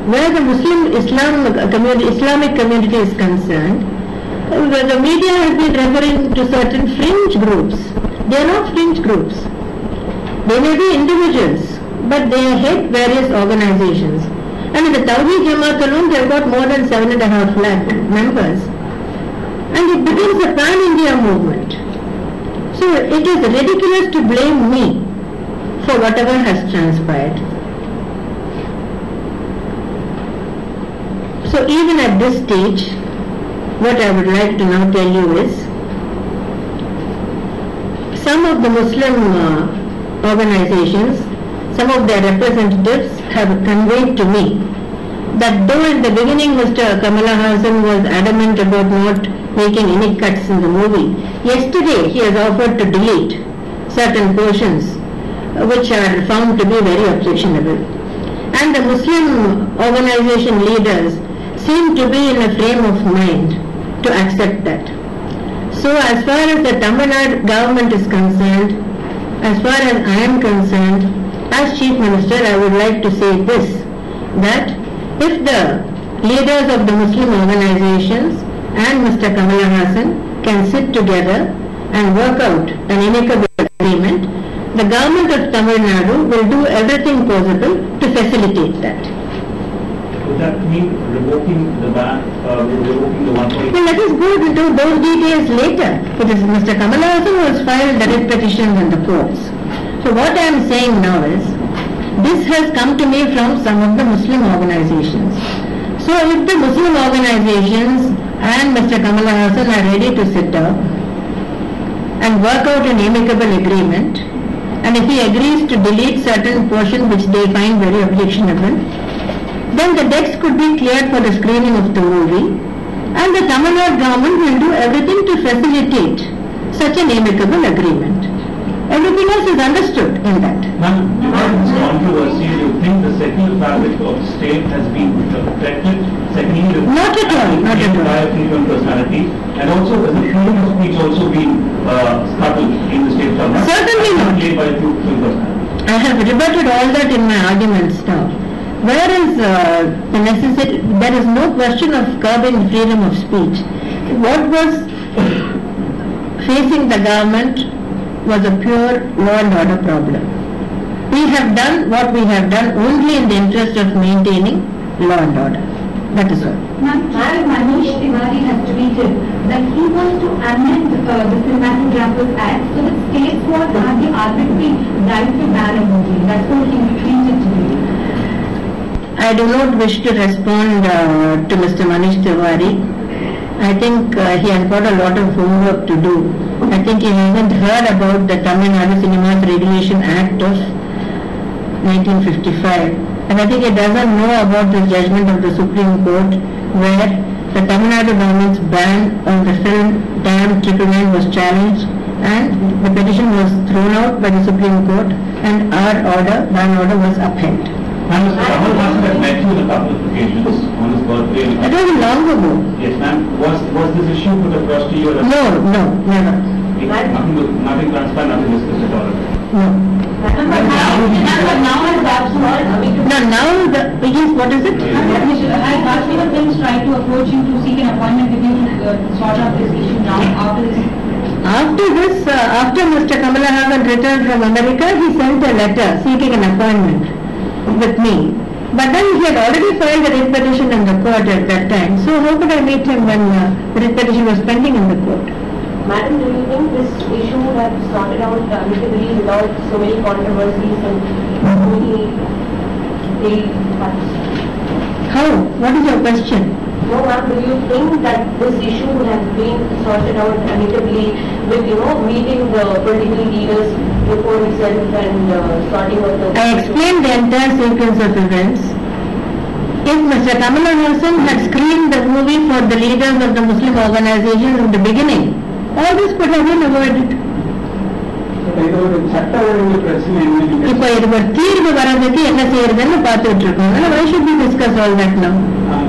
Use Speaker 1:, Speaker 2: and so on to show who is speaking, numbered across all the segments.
Speaker 1: where the Islamic community is concerned, the media has been referring to certain fringe groups. They are not fringe groups. They may be individuals, but they head various organizations. And in the Tawheed Jamaat alone, they have got more than 7.5 lakh members. And it becomes a pan-India movement. So it is ridiculous to blame me for whatever has transpired. So even at this stage, what I would like to now tell you is, some of the Muslim organizations, some of their representatives have conveyed to me that though in the beginning Mr. Kamala Hassan was adamant about not making any cuts in the movie, yesterday he has offered to delete certain portions which are found to be very objectionable. And the Muslim organization leaders seem to be in a frame of mind to accept that. So as far as the Tamil Nadu government is concerned, as far as I am concerned, as Chief Minister, I would like to say this, that if the leaders of the Muslim organizations and Mr. Kamala Hassan can sit together and work out an amicable agreement, the government of Tamil Nadu will do everything possible to facilitate that.
Speaker 2: Would that mean revoking the ban, revoking the 1.5?
Speaker 1: Well, let us go into those details later. It is Mr. Kamala Hassan who has filed the writ petitions in the courts. So what I am saying now is, this has come to me from some of the Muslim organizations. So if the Muslim organizations and Mr. Kamala Hassan are ready to sit down and work out an amicable agreement, and if he agrees to delete certain portion which they find very objectionable, then the decks could be cleared for the screening of the movie, and the Tamil Nadu government will do everything to facilitate such an amicable agreement. Everything else is understood in that.
Speaker 2: Ma'am, because this controversy, do you think the secular fabric of the state has been protected? Secondly,
Speaker 1: not at all, not at all.
Speaker 2: By a freedom personality, and also has the freedom of speech also been scuttled in the state of Tamil Nadu?
Speaker 1: Certainly not.
Speaker 2: By a freedom personality.
Speaker 1: I have rebutted all that in my arguments now. Where is the necessity? There is no question of curbing freedom of speech. What was facing the government was a pure law and order problem. We have done what we have done only in the interest of maintaining law and order. That is all.
Speaker 3: Ma'am, Manish Tiwari has tweeted that he wants to amend the Cinematographer's Act so that states won't have the arbitrary right to ban a movie. That's what he tweeted today.
Speaker 1: I do not wish to respond to Mr. Manish Tiwari. I think he has got a lot of homework to do. I think he hasn't heard about the Tamil Nadu Cinemas Regulation Act of 1955. And I think he doesn't know about the judgment of the Supreme Court where the Tamil Nadu government's ban on the film Dam 999 was challenged and the petition was thrown out by the Supreme Court and our order, ban order, was upheld.
Speaker 2: Ma'am, Mr. Kamal Hassan had met you on a couple of occasions on his birthday.
Speaker 1: That was long ago.
Speaker 2: Yes, ma'am. Was this issue put across to you?
Speaker 1: No, never.
Speaker 2: Nothing transpired, nothing discussed at all.
Speaker 1: No.
Speaker 3: But now has absolved.
Speaker 1: No, now what is it?
Speaker 3: Has Bharatiya Films tried to approach you to seek an appointment with you to sort out this issue now after this?
Speaker 1: After Mr. Kamala Hassan returned from America, he sent a letter seeking an appointment with me. But then he had already filed a writ petition in the court at that time. So how could I meet him when the writ petition was pending in the court?
Speaker 4: Madam, do you think this issue would have sorted out amicably without so many controversies and so many fights?
Speaker 1: How? What is your question?
Speaker 4: No, ma'am, do you think that this issue would have been sorted out amicably with, meeting the political leaders before itself and sorting out the...
Speaker 1: I explained the entire sequence of events. If Mr. Kamala Hassan had screened the movie for the leaders of the Muslim organizations in the beginning, all this could have been avoided. இப்போ இது ஒரு தீர்வு வர்றதுக்கு என்ன செய்யறதுன்னு பார்த்துட்டு இருக்கோம். Why should we discuss all that now?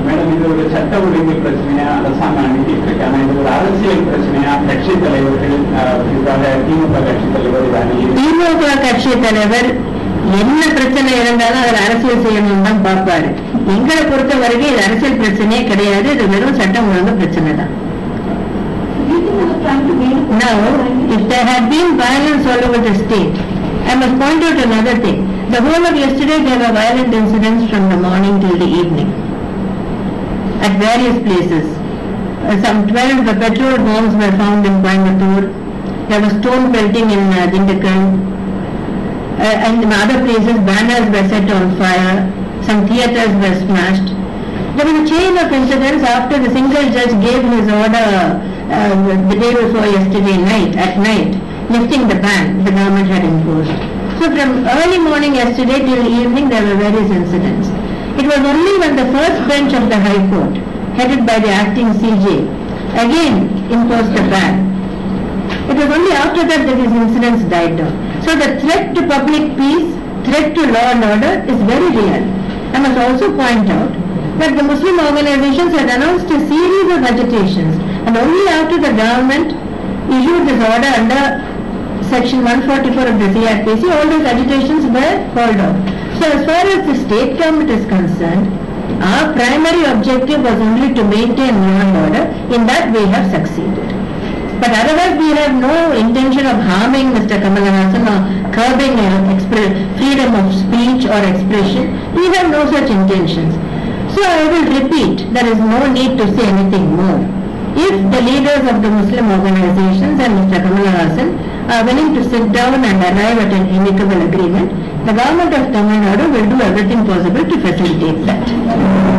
Speaker 5: Madam, இது ஒரு சட்ட ஒழுங்கு பிரச்சனையா, அரசாங்கம் அணுகிட்டு இருக்காங்க, இது ஒரு அரசியல் பிரச்சனையா, கட்சி தலைவர்கள் திமுக கட்சி தலைவர்
Speaker 1: திமுக கட்சி தலைவர் என்ன பிரச்சனை இருந்தாலும் அதில் அரசியல் செய்யணும்னு தான் பார்ப்பாரு. எங்களை பொறுத்த வரைக்கும் இது அரசியல் பிரச்சனையே கிடையாது, இது வெறும் சட்டம் ஒழுங்கு பிரச்சனை தான். Now, if there had been violence all over the state, I must point out another thing. The whole of yesterday there were violent incidents from the morning till the evening at various places. Some 12 petrol bombs were found in Coimbatore. There was stone pelting in Dindikkal. And in other places banners were set on fire. Some theatres were smashed. There was a chain of incidents after the single judge gave his order the day before yesterday at night, lifting the ban the government had imposed. So from early morning yesterday till evening there were various incidents. It was only when the first bench of the High Court, headed by the acting CJ, again imposed the ban. It was only after that these incidents died down. So the threat to public peace, threat to law and order is very real. I must also point out that the Muslim organizations had announced a series of agitations, and only after the government issued this order under section 144 of the CRPC, all those agitations were called off. So as far as the state government is concerned, our primary objective was only to maintain law and order. In that we have succeeded. But otherwise we have no intention of harming Mr. Kamal Hassan or curbing freedom of speech or expression. We have no such intentions. So I will repeat, there is no need to say anything more. If the leaders of the Muslim organizations and Mr. Kamal Hassan are willing to sit down and arrive at an amicable agreement, the government of Tamil Nadu will do everything possible to facilitate that.